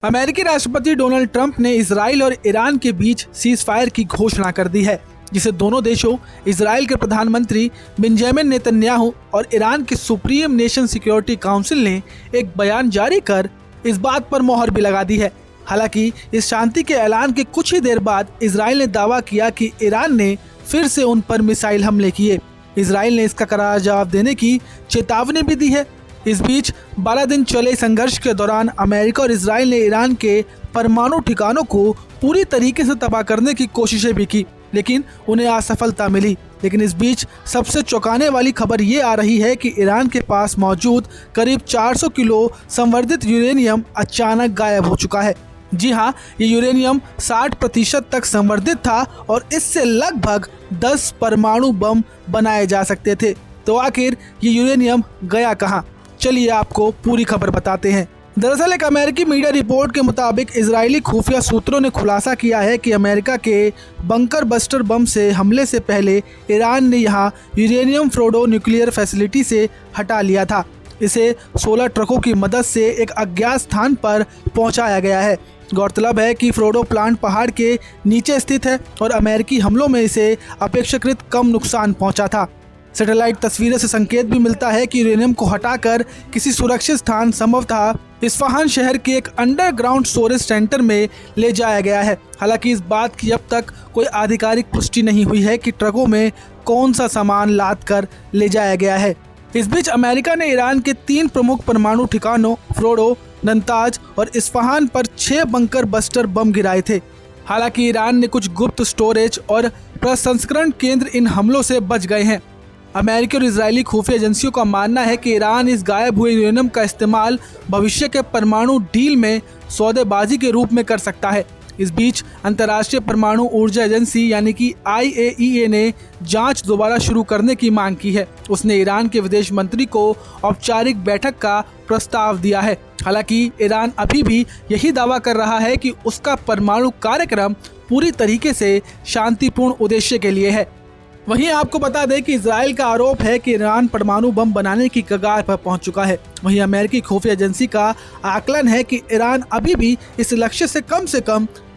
अमेरिकी राष्ट्रपति Donald Trump ने इजराइल और ईरान के बीच सीज फायर की घोषणा कर दी है, जिसे दोनों देशों इजराइल के प्रधानमंत्री बेंजामिन नेतन्याहू और ईरान के सुप्रीम नेशन सिक्योरिटी काउंसिल ने एक बयान जारी कर इस बात पर मोहर भी लगा दी है। हालांकि इस शांति के ऐलान के कुछ ही देर बाद इजराइल ने दावा किया कि ईरान ने फिर से उन पर मिसाइल हमले किए। इजराइल ने इसका करारा जवाब देने की चेतावनी भी दी है। इस बीच 12 दिन चले संघर्ष के दौरान अमेरिका और इजराइल ने ईरान के परमाणु ठिकानों को पूरी तरीके से तबाह करने की कोशिशें भी की, लेकिन उन्हें असफलता मिली। लेकिन इस बीच सबसे चौंकाने वाली खबर ये आ रही है कि ईरान के पास मौजूद करीब 400 किलो संवर्धित यूरेनियम अचानक गायब हो चुका है। जी हाँ, ये यूरेनियम 60% तक संवर्धित था और इससे लगभग 10 परमाणु बम बनाए जा सकते थे। तो आखिर ये यूरेनियम गया कहाँ? चलिए आपको पूरी खबर बताते हैं। दरअसल एक अमेरिकी मीडिया रिपोर्ट के मुताबिक इजरायली खुफिया सूत्रों ने खुलासा किया है कि अमेरिका के बंकर बस्टर बम से हमले से पहले ईरान ने यहां यूरेनियम फोर्डो न्यूक्लियर फैसिलिटी से हटा लिया था। इसे 16 ट्रकों की मदद से एक अज्ञात स्थान पर पहुंचाया गया है। गौरतलब है कि फोर्डो प्लांट पहाड़ के नीचे स्थित है और अमेरिकी हमलों में इसे अपेक्षाकृत कम नुकसान पहुंचा था। सैटेलाइट तस्वीरों से संकेत भी मिलता है कि यूरेनियम को हटाकर किसी सुरक्षित स्थान, संभवतः इस्फहान शहर के एक अंडरग्राउंड स्टोरेज सेंटर में ले जाया गया है। हालांकि इस बात की अब तक कोई आधिकारिक पुष्टि नहीं हुई है कि ट्रकों में कौन सा सामान लाद कर ले जाया गया है। इस बीच अमेरिका ने ईरान के 3 प्रमुख परमाणु ठिकानों फोर्डो, नतांज और इस्फहान पर 6 बंकर बस्टर बम गिराए थे। हालांकि ईरान ने कुछ गुप्त स्टोरेज और प्रसंस्करण केंद्र इन हमलों से बच गए हैं। अमेरिकी और इजरायली खुफिया एजेंसियों का मानना है कि ईरान इस गायब हुए यूरेनियम का इस्तेमाल भविष्य के परमाणु डील में सौदेबाजी के रूप में कर सकता है। इस बीच अंतर्राष्ट्रीय परमाणु ऊर्जा एजेंसी यानी कि IAEA ने जांच दोबारा शुरू करने की मांग की है। उसने ईरान के विदेश मंत्री को औपचारिक बैठक का प्रस्ताव दिया है। हालांकि ईरान अभी भी यही दावा कर रहा है कि उसका परमाणु कार्यक्रम पूरी तरीके से शांतिपूर्ण उद्देश्य के लिए है। वहीं आपको बता दें कि इजराइल का आरोप है कि ईरान परमाणु बम बनाने की कगार पर पहुंच चुका है। वहीं अमेरिकी खुफिया एजेंसी का आकलन है कि ईरान अभी भी इस लक्ष्य से कम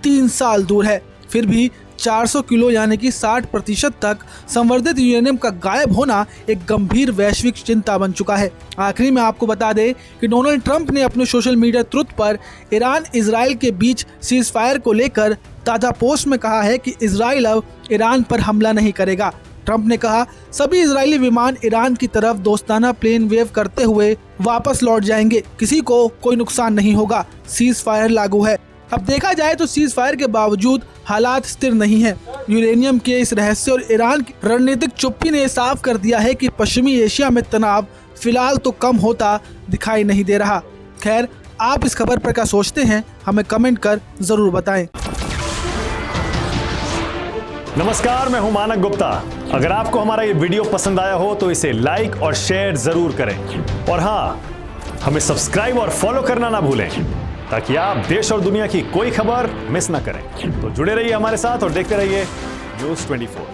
3 साल दूर है। फिर भी 400 किलो यानी कि 60% तक संवर्धित यूरेनियम का गायब होना एक गंभीर वैश्विक चिंता बन चुका है। आखिरी में आपको बता दें कि डोनाल्ड ट्रंप ने अपने सोशल मीडिया ट्रुथ पर ईरान इजराइल के बीच सीज फायर को लेकर ताज़ा पोस्ट में कहा है कि इजराइल अब ईरान पर हमला नहीं करेगा। ट्रंप ने कहा, सभी इजरायली विमान ईरान की तरफ दोस्ताना प्लेन वेव करते हुए वापस लौट जाएंगे, किसी को कोई नुकसान नहीं होगा, सीज फायर लागू है। अब देखा जाए तो सीज फायर के बावजूद हालात स्थिर नहीं है। यूरेनियम के इस रहस्य और ईरान की रणनीतिक चुप्पी ने साफ कर दिया है कि पश्चिमी एशिया में तनाव फिलहाल तो कम होता दिखाई नहीं दे रहा। खैर, आप इस खबर पर क्या सोचते हैं, हमें कमेंट कर जरूर बताएं। नमस्कार, मैं हूं मानक गुप्ता। अगर आपको हमारा ये वीडियो पसंद आया हो तो इसे लाइक और शेयर जरूर करें और हाँ, हमें सब्सक्राइब और फॉलो करना ना भूलें ताकि आप देश और दुनिया की कोई खबर मिस ना करें। तो जुड़े रहिए हमारे साथ और देखते रहिए न्यूज़ 24।